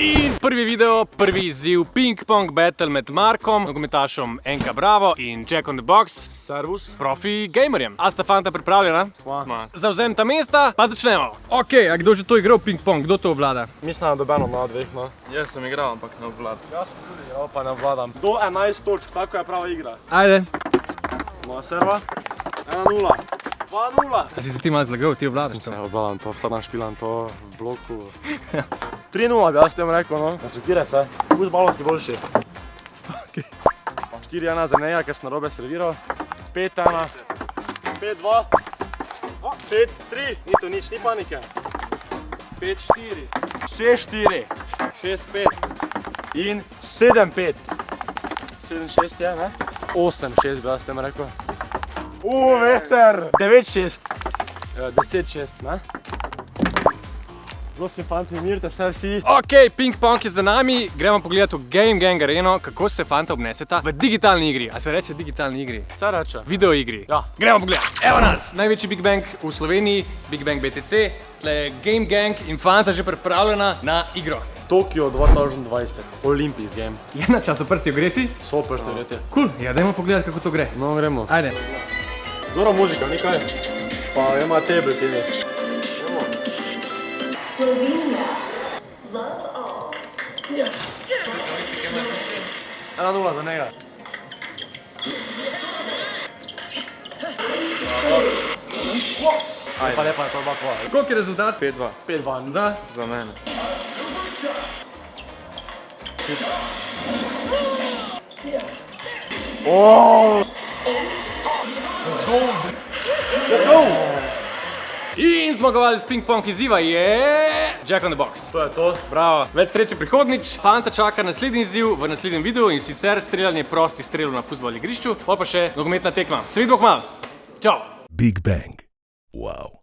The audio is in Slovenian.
In prvi video, prvi izziv ping-pong battle med Markom, nogometašom NK Bravo in Jack on the Box, Servus. profi gamerjem. A sta fanta pripravljena? Sma. Zavzem ta mesta, pa začnemo. Ok, a kdo že to igral ping-pong? Kdo to obvlada? Mislim, da dobeno na dveh, no. Jaz sem igral, ampak ne obvladam. Jaz sem tudi igral, pa ne obvladam. Do 11 točk, tako je prava igra. Ajde. Moja serva. 1-0. 2-0. A si se ti malo zlagal, ti obvladaš Se to? obvladam to, vsak dan špilam to v bloku. 3-0 bi jaz tem rekel, no. Nasukire se. Kus balon si boljši. 4-1 za njega, ker sem narobe serviral. 5-1. 5-2. 5-3. Ni to nič, ni panike. 5-4. 6-4. 6-5. In 7-5. 7-6 je, ne? 8-6 bi jaz tem rekel. Veter! 9-6. 10-6, ne? Prosim, fanti, umirite se vsi. Ok, ping-pong je za nami, gremo pogledati v Game Gang Areno, kako se fanta obneseta v digitalni igri. A se reče digitalni igri? Se reče. Video igri. Ja. Gremo pogledati. Evo nas, največji Big Bang v Sloveniji, Big Bang BTC, tle je Game Gang in fanta že pripravljena na igro. Tokio 2020, Olympics game. Je na času prsti ogreti? So prsti vreti. Cool, ja dajmo pogledati, kako to gre. No, gremo. Ajde. Zora muzika, nekaj. Pa ima table tenis. Slovenia. Love all. 1-0 za njega. Lepa, lepa, to je 2-2. Koliko je rezultat? 5-2. 5-2. Za mene. Let's go! In zmagovalec ping-pong izziva je Jack on the Box. To je to. Bravo, več sreče prihodnič. Fanta čaka naslednji izziv v naslednjem videu in sicer streljanje prostih strelov na fuzbol igrišču, pa še nogometna tekma. Se vidimo kmalu. Čau! Big Bang. Wow.